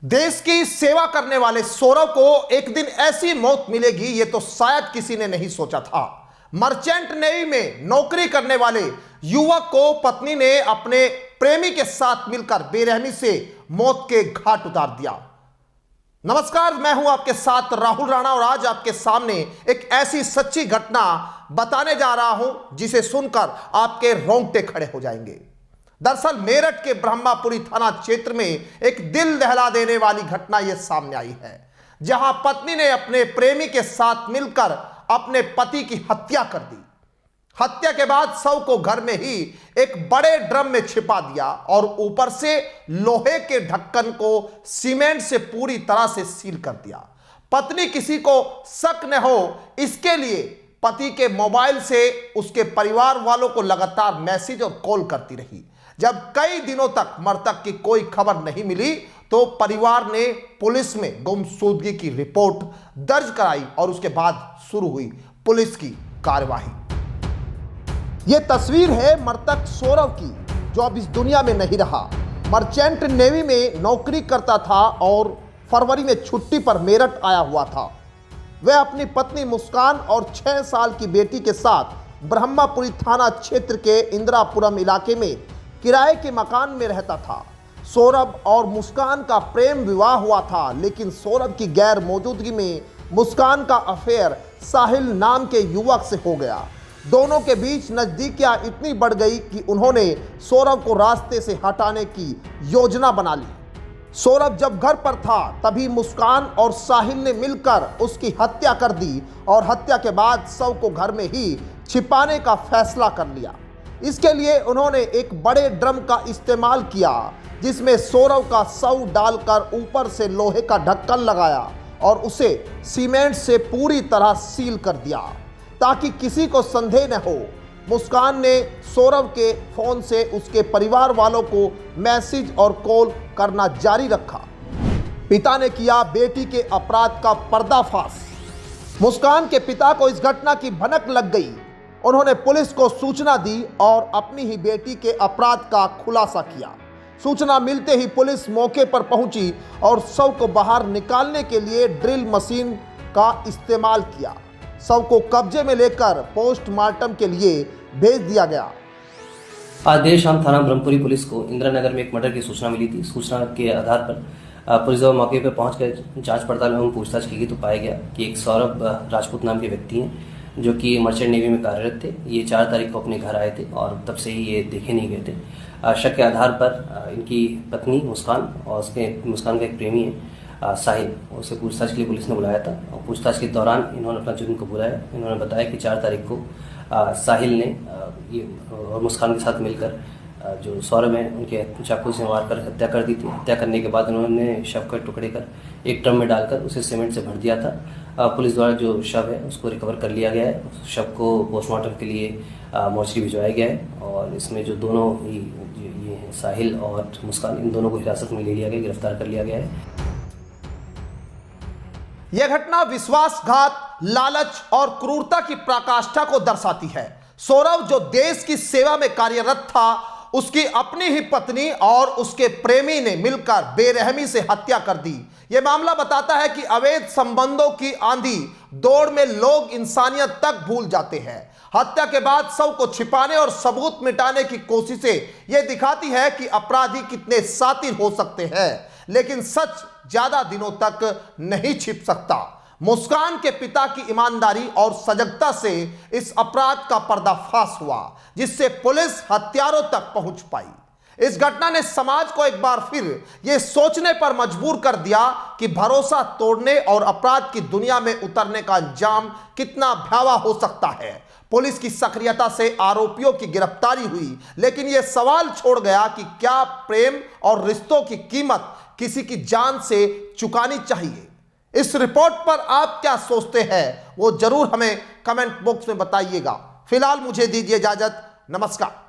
देश की सेवा करने वाले सौरव को एक दिन ऐसी मौत मिलेगी ये तो शायद किसी ने नहीं सोचा था। मर्चेंट नेवी में नौकरी करने वाले युवक को पत्नी ने अपने प्रेमी के साथ मिलकर बेरहमी से मौत के घाट उतार दिया। नमस्कार, मैं हूं आपके साथ राहुल राणा और आज आपके सामने एक ऐसी सच्ची घटना बताने जा रहा हूं जिसे सुनकर आपके रोंगटे खड़े हो जाएंगे। दरअसल मेरठ के ब्रह्मापुरी थाना क्षेत्र में एक दिल दहला देने वाली घटना यह सामने आई है, जहां पत्नी ने अपने प्रेमी के साथ मिलकर अपने पति की हत्या कर दी। हत्या के बाद शव को घर में ही एक बड़े ड्रम में छिपा दिया और ऊपर से लोहे के ढक्कन को सीमेंट से पूरी तरह से सील कर दिया। पत्नी किसी को शक न हो इसके लिए पति के मोबाइल से उसके परिवार वालों को लगातार मैसेज और कॉल करती रही। जब कई दिनों तक मृतक की कोई खबर नहीं मिली तो परिवार ने पुलिस में गुमशुदगी की रिपोर्ट दर्ज कराई और उसके बाद शुरू हुई पुलिस की कार्यवाही। यह तस्वीर है मृतक सौरव की, जो अब इस दुनिया में नहीं रहा। मर्चेंट नेवी में नौकरी करता था और फरवरी में छुट्टी पर मेरठ आया हुआ था। वह अपनी पत्नी मुस्कान और 6 साल की बेटी के साथ ब्रह्मापुरी थाना क्षेत्र के इंदिरापुरम इलाके में किराए के मकान में रहता था। सौरभ और मुस्कान का प्रेम विवाह हुआ था, लेकिन सौरभ की गैर मौजूदगी में मुस्कान का अफेयर साहिल नाम के युवक से हो गया। दोनों के बीच नजदीकियां इतनी बढ़ गई कि उन्होंने सौरभ को रास्ते से हटाने की योजना बना ली। सौरभ जब घर पर था तभी मुस्कान और साहिल ने मिलकर उसकी हत्या कर दी और हत्या के बाद शव को घर में ही छिपाने का फैसला कर लिया। इसके लिए उन्होंने एक बड़े ड्रम का इस्तेमाल किया, जिसमें सौरव का शव डालकर ऊपर से लोहे का ढक्कन लगाया और उसे सीमेंट से पूरी तरह सील कर दिया ताकि किसी को संदेह न हो। मुस्कान ने सौरव के फोन से उसके परिवार वालों को मैसेज और कॉल करना जारी रखा। पिता ने किया बेटी के अपराध का पर्दाफाश। मुस्कान के पिता को इस घटना की भनक लग गई। उन्होंने पुलिस को सूचना दी और अपनी ही बेटी के अपराध का खुलासा किया। सूचना मिलते ही पुलिस मौके पर पहुंची और शव को बाहर निकालने के लिए ड्रिल मशीन का इस्तेमाल किया। शव को कब्जे में लेकर पोस्टमार्टम के लिए भेज दिया गया। आज देर शाम थाना ब्रह्मपुरी पुलिस को इंदिरा नगर में एक मर्डर की सूचना मिली थी। सूचना के आधार पर पुलिस जब मौके पर पहुंचकर जांच पड़ताल एवं पूछताछ की गई तो पाया गया कि एक सौरभ राजपूत नाम के व्यक्ति हैं जो कि मर्चेंट नेवी में कार्यरत थे। ये 4 तारीख को अपने घर आए थे और तब से ही ये देखे नहीं गए थे। शक के आधार पर इनकी पत्नी मुस्कान और मुस्कान का एक प्रेमी है साहिल, उसे पूछताछ के लिए पुलिस ने बुलाया था और पूछताछ के दौरान इन्होंने अपना जुर्म कबूला है। इन्होंने बताया कि 4 तारीख को साहिल ने ये और मुस्कान के साथ मिलकर जो सौरभ है उनके चाकू से मारकर हत्या कर दी थी। हत्या करने के बाद उन्होंने शव के टुकड़े कर एक ड्रम में डालकर उसे सीमेंट से भर दिया था। पुलिस द्वारा जो शव है उसको रिकवर कर लिया गया है। शव को पोस्टमार्टम के लिए मोर्चरी भिजवाया गया है और इसमें जो दोनों ही ये हैं साहिल और मुस्कान, इन दोनों को हिरासत में ले लिया गया, गिरफ्तार कर लिया गया है। यह घटना विश्वासघात, लालच और क्रूरता की पराकाष्ठा को दर्शाती है। सौरभ जो देश की सेवा में कार्यरत था, उसकी अपनी ही पत्नी और उसके प्रेमी ने मिलकर बेरहमी से हत्या कर दी। यह मामला बताता है कि अवैध संबंधों की आंधी दौड़ में लोग इंसानियत तक भूल जाते हैं। हत्या के बाद शव को छिपाने और सबूत मिटाने की कोशिशें यह दिखाती है कि अपराधी कितने शातिर हो सकते हैं, लेकिन सच ज्यादा दिनों तक नहीं छिप सकता। मुस्कान के पिता की ईमानदारी और सजगता से इस अपराध का पर्दाफाश हुआ, जिससे पुलिस हत्यारों तक पहुंच पाई। इस घटना ने समाज को एक बार फिर यह सोचने पर मजबूर कर दिया कि भरोसा तोड़ने और अपराध की दुनिया में उतरने का अंजाम कितना भयावह हो सकता है। पुलिस की सक्रियता से आरोपियों की गिरफ्तारी हुई, लेकिन यह सवाल छोड़ गया कि क्या प्रेम और रिश्तों की कीमत किसी की जान से चुकानी चाहिए। इस रिपोर्ट पर आप क्या सोचते हैं वो जरूर हमें कमेंट बॉक्स में बताइएगा। फिलहाल मुझे दीजिए इजाजत। नमस्कार।